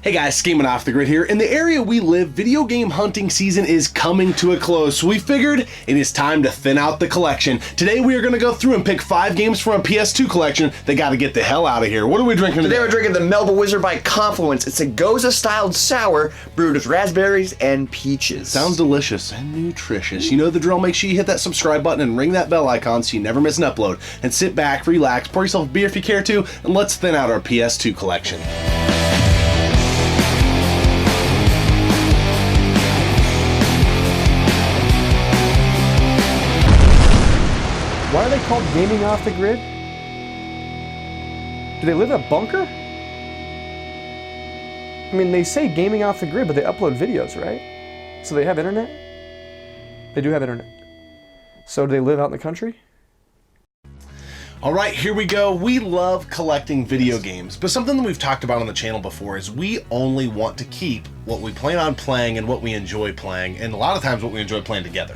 Hey guys, Scheming Off the Grid here. In the area we live, video game hunting season is coming to a close, so we figured it is time to thin out the collection. Today we are going to go through and pick 5 games from a PS2 collection that got to get the hell out of here. What are we drinking today? Today we're drinking the Melba Wizard by Confluence. It's a Goza-styled sour brewed with raspberries and peaches. Sounds delicious and nutritious. You know the drill. Make sure you hit that subscribe button and ring that bell icon so you never miss an upload. And sit back, relax, pour yourself a beer if you care to, and let's thin out our PS2 collection. Why are they called Gaming Off the Grid? Do they live in a bunker? I mean, they say Gaming Off the Grid, but they upload videos, right? So they have internet? They do have internet. So do they live out in the country? All right, here we go. We love collecting video games, but something that we've talked about on the channel before is we only want to keep what we plan on playing and what we enjoy playing, and a lot of times what we enjoy playing together.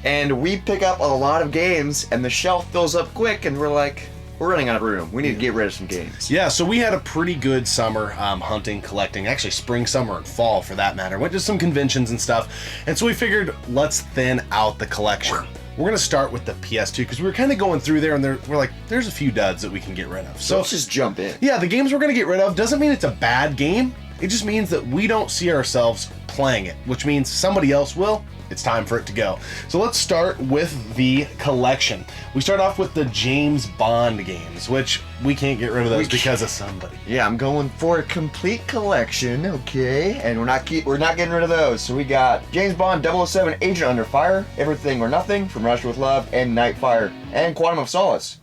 And we pick up a lot of games, and the shelf fills up quick, and we're like, we're running out of room. We need to get rid of some games. Yeah, so we had a pretty good summer hunting, collecting, actually spring, summer, and fall for that matter. Went to some conventions and stuff, and so we figured let's thin out the collection. We're going to start with the PS2 because we were kind of going through there and we're like, there's a few duds that we can get rid of. So let's just jump in. Yeah, the games we're going to get rid of doesn't mean it's a bad game. It just means that we don't see ourselves playing it, which means somebody else will. It's time for it to go. So let's start with the collection. We start off with the James Bond games, which we can't get rid of those because of somebody. Yeah, I'm going for a complete collection, okay? And we're not getting rid of those. So we got James Bond 007 Agent Under Fire, Everything or Nothing, From Russia with Love, and Nightfire, and Quantum of Solace.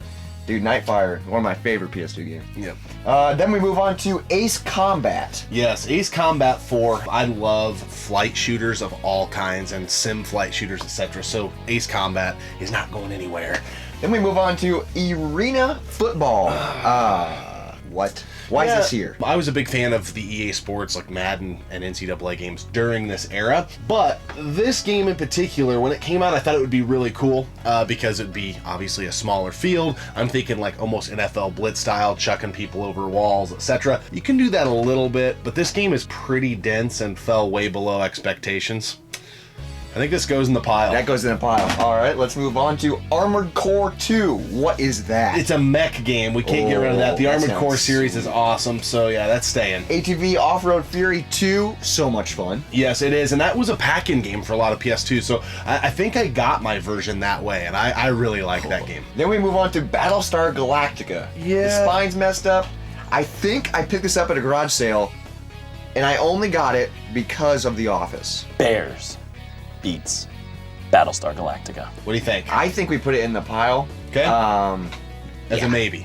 Dude, Nightfire, one of my favorite PS2 games. Yep. Then we move on to Ace Combat. Yes, Ace Combat 4. I love flight shooters of all kinds and sim flight shooters, etc. So Ace Combat is not going anywhere. Then we move on to Arena Football. What? Why is this here? I was a big fan of the EA Sports, like Madden and NCAA games during this era, but this game in particular, when it came out, I thought it would be really cool because it'd be obviously a smaller field. I'm thinking like almost NFL Blitz style, chucking people over walls, etc. You can do that a little bit, but this game is pretty dense and fell way below expectations. I think this goes in the pile. That goes in the pile. All right, let's move on to Armored Core 2. What is that? It's a mech game. We can't get rid of that. The Armored Core series is awesome, so yeah, that's staying. ATV Off-Road Fury 2, so much fun. Yes, it is, and that was a pack-in game for a lot of PS2, so I think I got my version that way, and I really like that game. Then we move on to Battlestar Galactica. Yeah. The spine's messed up. I think I picked this up at a garage sale, and I only got it because of The Office. Bears beats Battlestar Galactica. What do you think? I think we put it in the pile. Okay. As a maybe.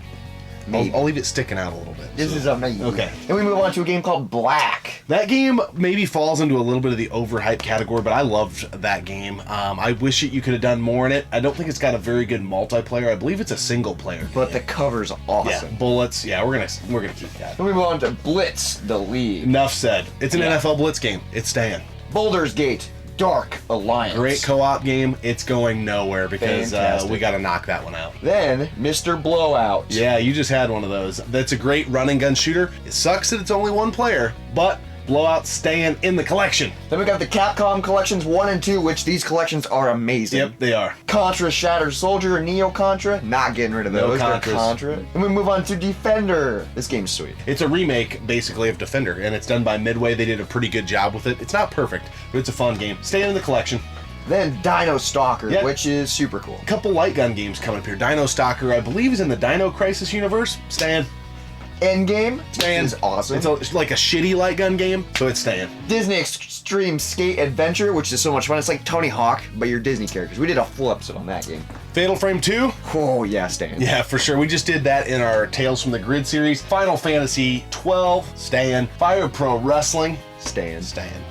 Maybe. I'll leave it sticking out a little bit. This is a maybe. Okay. Then we move on to a game called Black. That game maybe falls into a little bit of the overhyped category, but I loved that game. I wish you could have done more in it. I don't think it's got a very good multiplayer. I believe it's a single player. But the cover's awesome. Yeah, bullets. Yeah, we're gonna keep that. Then we move on to Blitz, the League. Enough said. It's an NFL Blitz game. It's staying. Baldur's Gate, Dark Alliance. Great co-op game. It's going nowhere because we got to knock that one out. Then Mr. Blowout. Yeah, you just had one of those. That's a great run and gun shooter. It sucks that it's only one player, but Blowout's staying in the collection. Then we got the Capcom Collections 1 and 2, which these collections are amazing. Yep, they are. Contra Shattered Soldier, Neo Contra, not getting rid of those. No They're Contras. Contra. And we move on to Defender. This game's sweet. It's a remake, basically, of Defender, and it's done by Midway. They did a pretty good job with it. It's not perfect, but it's a fun game. Staying in the collection. Then Dino Stalker, Yep. which is super cool. A couple light gun games coming up here. Dino Stalker, I believe, is in the Dino Crisis universe. Staying. Endgame Staying. is awesome. It's like a shitty light gun game, so it's staying. Disney Extreme Skate Adventure, which is so much fun. It's like Tony Hawk, but you're Disney characters. We did a full episode on that game. Fatal Frame 2. Oh, yeah, staying. Yeah, for sure. We just did that in our Tales from the Grid series. Final Fantasy 12, staying. Fire Pro Wrestling, Staying.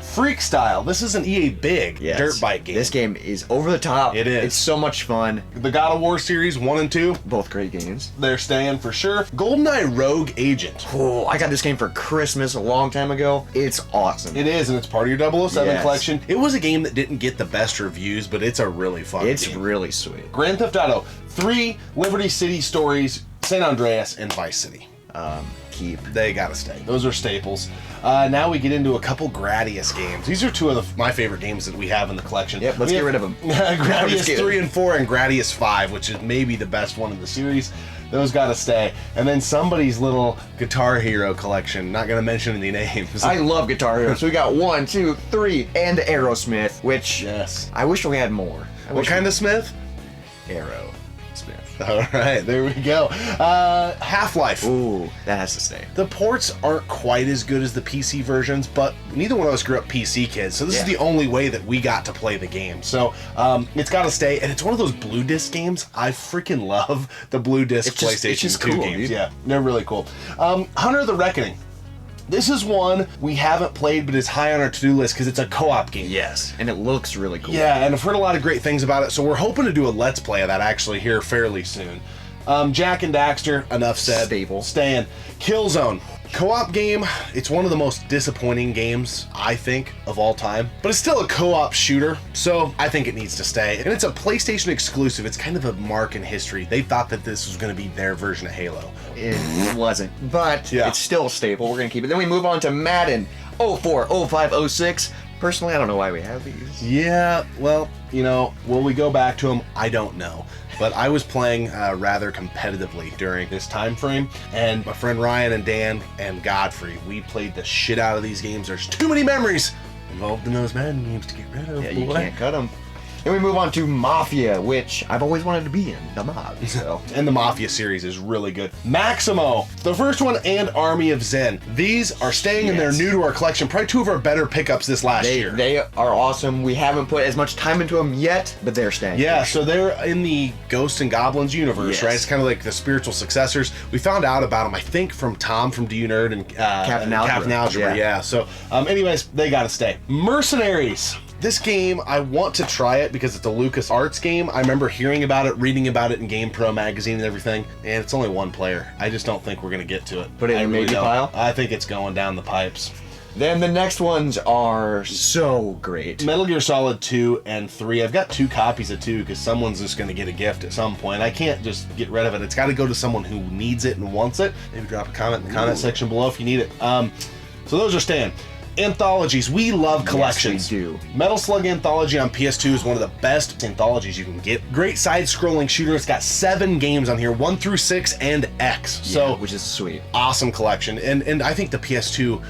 Freak Style. This is an EA Big Yes. dirt bike game. This game is over the top. It is. It's so much fun. The God of War series 1 and 2, Both great games. they're staying for sure. GoldenEye Rogue Agent. Oh, I got this game for Christmas a long time ago. It's awesome. It is, and it's part of your 007 Yes. collection. It was a game that didn't get the best reviews, but it's a really fun It's game. really sweet. Grand Theft Auto 3, Liberty City Stories, San Andreas, and Vice City. keep. They gotta stay. Those are staples. Now we get into a couple Gradius games. These are two of my favorite games that we have in the collection. Yep, let's get rid of them. Gradius 3 and 4 and Gradius 5, which is maybe the best one in the series. Those gotta stay. And then somebody's little Guitar Hero collection. Not gonna mention any names. I love Guitar Hero. So we got 1, 2, 3, and Aerosmith, which yes. I wish we had more. What kind of Smith? Aerosmith. All right, there we go. Half-Life. Ooh, that has to stay. The ports aren't quite as good as the PC versions, but neither one of us grew up PC kids, so this is the only way that we got to play the game. So it's got to stay, and it's one of those Blue Disc games. I freaking love the Blue Disc PlayStation 2 cool, games. dude. Yeah, they're really cool. Hunter of the Reckoning. This is one we haven't played, but is high on our to-do list because it's a co-op game. Yes, and it looks really cool. Yeah, and I've heard a lot of great things about it, so we're hoping to do a Let's Play of that actually here fairly soon. Jack and Daxter, enough said. Staple. Staying. Killzone. Co-op game, it's one of the most disappointing games, I think, of all time. But it's still a co-op shooter, so I think it needs to stay. And it's a PlayStation exclusive. It's kind of a mark in history. They thought that this was going to be their version of Halo. It wasn't, but it's still a staple. We're going to keep it. Then we move on to Madden 04, 05, 06. Personally, I don't know why we have these. Yeah, well, you know, will we go back to them? I don't know. But I was playing rather competitively during this time frame, and my friend Ryan and Dan and Godfrey, we played the shit out of these games. There's too many memories involved in those Madden games to get rid of. Yeah, you can't cut them. Then we move on to Mafia, which I've always wanted to be in, the mob. So. And the Mafia series is really good. Maximo, the first one, and Army of Zen. These are staying and they're new to our collection. Probably two of our better pickups this last year. They are awesome. We haven't put as much time into them yet, but they're staying. Yeah, so they're in the Ghosts and Goblins universe, right? It's kind of like the spiritual successors. We found out about them, I think, from Tom from Do You Nerd and Captain Algebra. Yeah. So, anyways, they gotta stay. Mercenaries. This game, I want to try it because it's a LucasArts game. I remember hearing about it, reading about it in GamePro magazine and everything, and it's only one player. I just don't think we're going to get to it. Put it in a maybe pile? I think it's going down the pipes. Then the next ones are so great. Metal Gear Solid 2 and 3. I've got 2 copies of 2 because someone's just going to get a gift at some point. I can't just get rid of it. It's got to go to someone who needs it and wants it. Maybe drop a comment in the comment section below if you need it. So those are staying. Anthologies. We love collections. Yes, we do. Metal Slug Anthology on PS2 is one of the best anthologies you can get. Great side-scrolling shooter. It's got 7 games on here, 1 through 6 and X. So, which is sweet. Awesome collection. And I think the PS2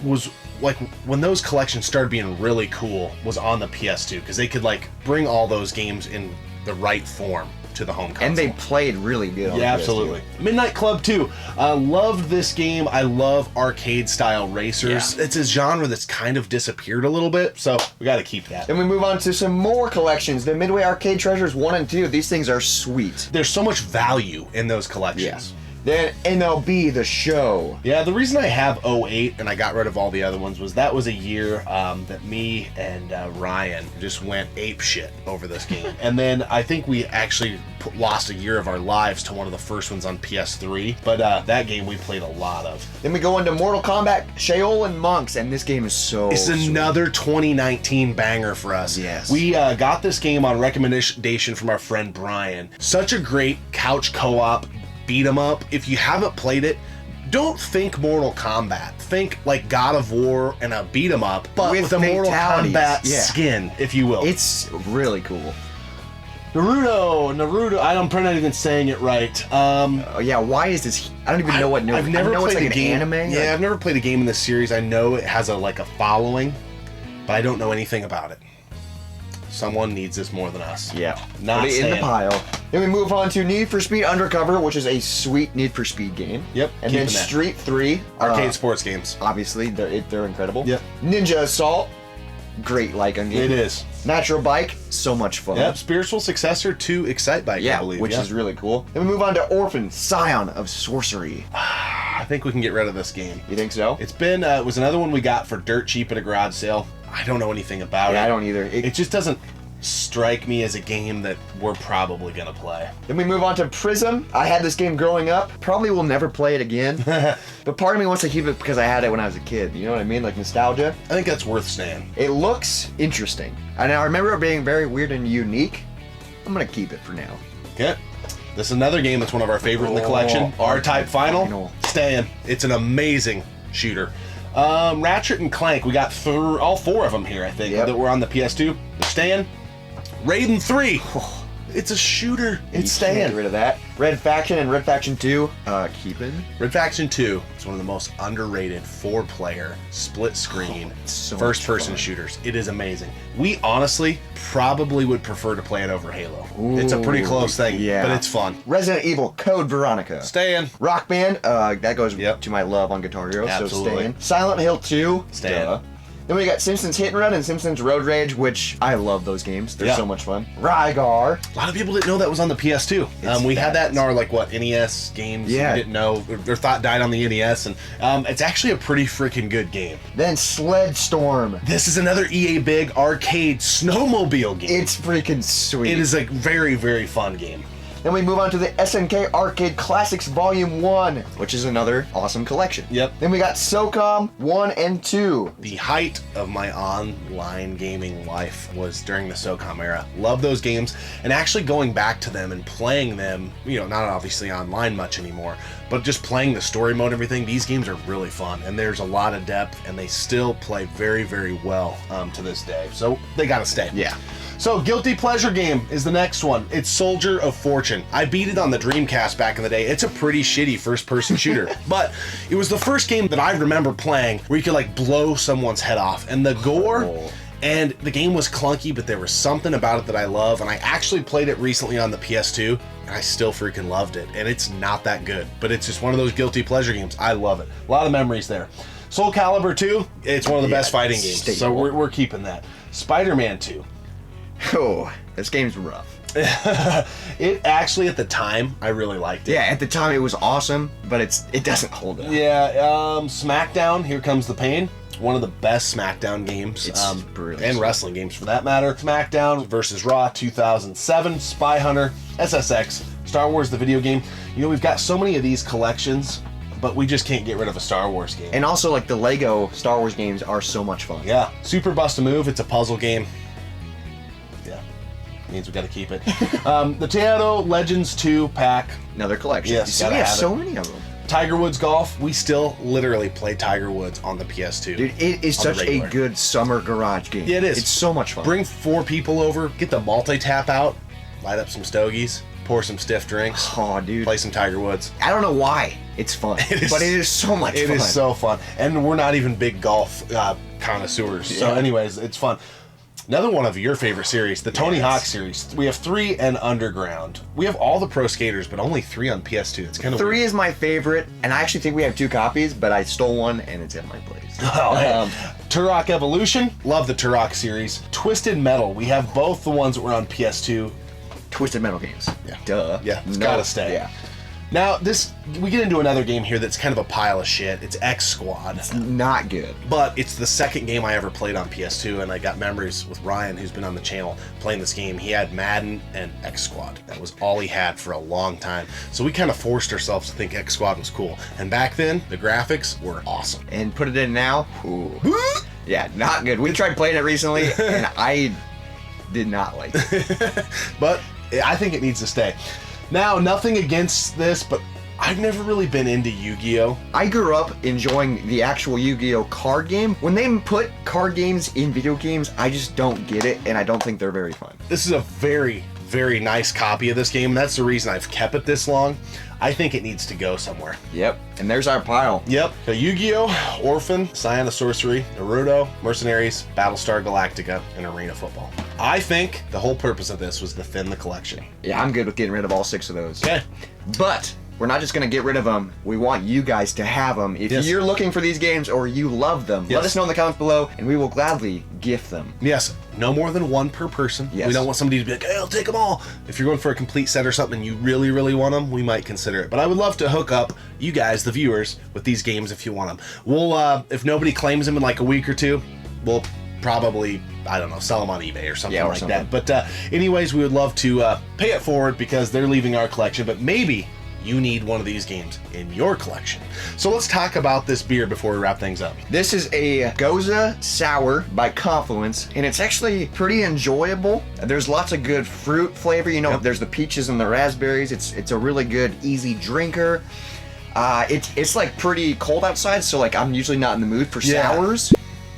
was like when those collections started being really cool was on the PS2 because they could like bring all those games in the right form to the home console. And they played really good on the PS2. Absolutely. Midnight Club 2. Loved this game. I love arcade style racers. Yeah. It's a genre that's kind of disappeared a little bit, so we got to keep that. Then we move on to some more collections. The Midway Arcade Treasures 1 and 2. These things are sweet. There's so much value in those collections. Yeah. Then MLB The Show. Yeah, the reason I have 08 and I got rid of all the other ones was that was a year that me and Ryan just went ape shit over this game. And then I think we actually lost a year of our lives to one of the first ones on PS3. But that game we played a lot of. Then we go into Mortal Kombat Sheol and Monks, and this game is so It's another 2019 banger for us. Yes. We got this game on recommendation from our friend Brian. Such a great couch co-op beat 'em up. If you haven't played it, don't think Mortal Kombat. Think like God of War and a beat 'em up, but with a Mortal Kombat skin, if you will. It's really cool. Naruto. I'm probably not even saying it right. Yeah, why is this? I don't even know what. I've never played like a game. Anime. Yeah, I've never played a game in this series. I know it has a following, but I don't know anything about it. Someone needs this more than us. Yeah. Not Put it in the pile. Then we move on to Need for Speed Undercover, which is a sweet Need for Speed game. Yep. And then Street 3. Arcade sports games. Obviously, they're incredible. Yep. Ninja Assault. Great Lycan game. It is. Natural Bike. So much fun. Yep. Spiritual successor to Excite Bike, I believe. Which is really cool. Then we move on to Orphan, Scion of Sorcery. I think we can get rid of this game. You think so? It's been, it was another one we got for dirt cheap at a garage sale. I don't know anything about it. Yeah, I don't either. It just doesn't strike me as a game that we're probably gonna play. Then we move on to Prism. I had this game growing up. Probably will never play it again. But part of me wants to keep it because I had it when I was a kid. You know what I mean? Like nostalgia. I think that's worth staying. It looks interesting. And I remember it being very weird and unique. I'm gonna keep it for now. Okay. This is another game that's one of our favorite in the collection. R-Type Final. staying. It's an amazing shooter. Ratchet and Clank, we got all 4 of them here, I think, that were on the PS2. They're staying. Raiden 3. It's a shooter. It's staying. Get rid of that. Red Faction and Red Faction 2, keeping. Red Faction 2 is one of the most underrated 4-player split screen so first-person shooters. It is amazing. We honestly probably would prefer to play it over Halo. It's a pretty close thing, but it's fun. Resident Evil Code Veronica. Staying. Rock Band, that goes to my love on Guitar Hero, so staying. Silent Hill 2. Staying. Then we got Simpsons Hit and Run and Simpsons Road Rage, which I love those games. They're so much fun. Rygar. A lot of people didn't know that was on the PS2. We had that in our NES games. Yeah. We didn't know. Their thought died on the NES, and it's actually a pretty freaking good game. Then Sled Storm. This is another EA Big arcade snowmobile game. It's freaking sweet. It is a very, very fun game. Then we move on to the SNK Arcade Classics Volume 1, which is another awesome collection. Yep. Then we got SOCOM 1 and 2. The height of my online gaming life was during the SOCOM era. Love those games, and actually going back to them and playing them, not obviously online much anymore, but just playing the story mode and everything, these games are really fun, and there's a lot of depth, and they still play very, very well to this day. So they gotta stay. Yeah. So, Guilty Pleasure game is the next one. It's Soldier of Fortune. I beat it on the Dreamcast back in the day. It's a pretty shitty first-person shooter, but it was the first game that I remember playing where you could blow someone's head off. And the gore, and the game was clunky, but there was something about it that I love, and I actually played it recently on the PS2, and I still freaking loved it. And it's not that good, but it's just one of those Guilty Pleasure games. I love it. A lot of memories there. Soul Calibur 2, it's one of the best fighting games, so we're keeping that. Spider-Man 2. Oh, this game's rough. It actually, at the time, I really liked it. Yeah, at the time it was awesome, but it doesn't hold up. Yeah, SmackDown, Here Comes the Pain. One of the best SmackDown games. It's brilliant. And wrestling games for that matter. SmackDown versus Raw 2007, Spy Hunter, SSX, Star Wars the video game. We've got so many of these collections, but we just can't get rid of a Star Wars game. And also, the Lego Star Wars games are so much fun. Yeah. Super Bust-A-Move, it's a puzzle game. Means we got to keep it. The Teatro Legends 2 pack. Another collection. Yes, we have so many of them. Tiger Woods Golf. We still literally play Tiger Woods on the PS2. Dude, it is such a good summer garage game. Yeah, it is. It's so much fun. Bring 4 people over, get the multi-tap out, light up some stogies, pour some stiff drinks. Oh, dude. Play some Tiger Woods. I don't know why it's fun, but it is so much fun. It is so fun. And we're not even big golf connoisseurs. Yeah. So anyways, it's fun. Another one of your favorite series, the Tony Hawk series. We have 3 and Underground. We have all the Pro Skaters, but only 3 on PS2. It's kind of 3 is my favorite, and I actually think we have 2 copies, but I stole one, and it's at my place. Turok Evolution. Love the Turok series. Twisted Metal. We have both the ones that were on PS2. Twisted Metal games. Yeah. Duh. Yeah, it's gotta stay. Yeah. Now, we get into another game here that's kind of a pile of shit. It's X Squad. It's not good. But it's the second game I ever played on PS2, and I got memories with Ryan, who's been on the channel, playing this game. He had Madden and X Squad. That was all he had for a long time. So we kind of forced ourselves to think X Squad was cool. And back then, the graphics were awesome. And put it in now, ooh. Yeah, not good. We tried playing it recently, and I did not like it. But I think it needs to stay. Now, nothing against this, but I've never really been into Yu-Gi-Oh! I grew up enjoying the actual Yu-Gi-Oh! Card game. When they put card games in video games, I just don't get it, and I don't think they're very fun. This is a very, very nice copy of this game, and that's the reason I've kept it this long. I think it needs to go somewhere. Yep, and there's our pile. Yep, so Yu-Gi-Oh!, Orphan, Scion of Sorcery, Naruto, Mercenaries, Battlestar Galactica, and Arena Football. I think the whole purpose of this was to thin the collection. Yeah, I'm good with getting rid of all 6 of those. Okay. But we're not just going to get rid of them. We want you guys to have them. If Yes. you're looking for these games or you love them, Yes. let us know in the comments below, and we will gladly gift them. Yes, no more than 1 per person. Yes. We don't want somebody to be like, hey, I'll take them all. If you're going for a complete set or something and you really, really want them, we might consider it. But I would love to hook up you guys, the viewers, with these games if you want them. We'll, if nobody claims them in like a week or 2, we'll probably, I don't know, sell them on eBay or something like that. But anyways, we would love to pay it forward because they're leaving our collection, but maybe you need one of these games in your collection. So let's talk about this beer before we wrap things up. This is a Goza Sour by Confluence, and it's actually pretty enjoyable. There's lots of good fruit flavor. There's the peaches and the raspberries. It's a really good, easy drinker. It's like pretty cold outside, so like I'm usually not in the mood for Yeah. sours,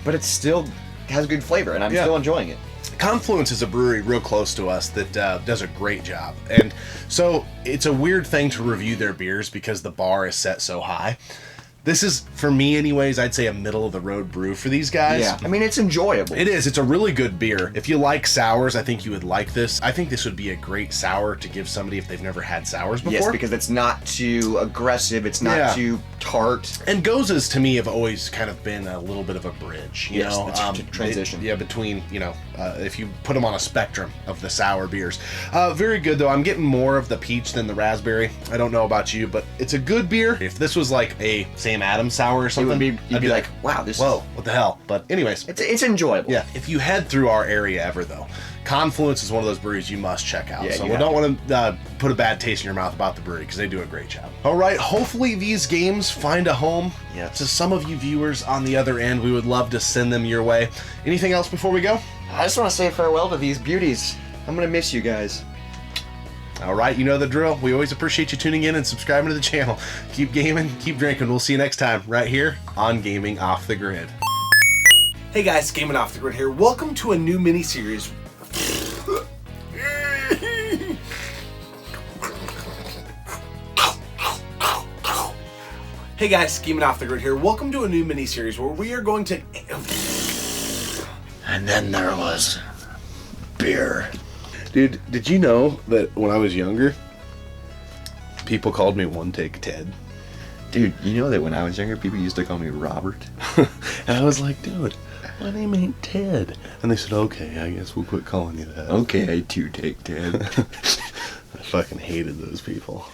but it still has good flavor, and I'm Yeah. still enjoying it. Confluence is a brewery real close to us that does a great job. And so it's a weird thing to review their beers because the bar is set so high. This is, for me anyways, I'd say a middle-of-the-road brew for these guys. Yeah, I mean, it's enjoyable. It is. It's a really good beer. If you like sours, I think you would like this. I think this would be a great sour to give somebody if they've never had sours before. Yes, because it's not too aggressive, it's not Yeah. too tart. And Gozas, to me, have always kind of been a little bit of a bridge, you Yes, know? the transition. Between, if you put them on a spectrum of the sour beers. Very good, though. I'm getting more of the peach than the raspberry. I don't know about you, but it's a good beer. If this was like a Sam Adams sour or something, You'd be like, wow, this whoa, what the hell? But anyways. it's enjoyable. Yeah, if you head through our area ever, though, Confluence is one of those breweries you must check out. Yeah, So you we have don't want to put a bad taste in your mouth about the brewery because they do a great job. All right, hopefully these games find a home. Yeah. To some of you viewers on the other end, we would love to send them your way. Anything else before we go? I just want to say farewell to these beauties. I'm gonna miss you guys. All right, you know the drill. We always appreciate you tuning in and subscribing to the channel. Keep gaming, keep drinking. We'll see you next time right here on Gaming Off the Grid. Hey guys, Gaming Off the Grid here. Welcome to a new mini-series. Hey guys, Gaming Off the Grid here. Welcome to a new mini-series where we are going to... And then there was beer. Dude, did you know that when I was younger, people called me One Take Ted? Dude, you know that when I was younger, people used to call me Robert? And I was like, dude, my name ain't Ted. And they said, okay, I guess we'll quit calling you that. Okay, I too take Ted. I fucking hated those people.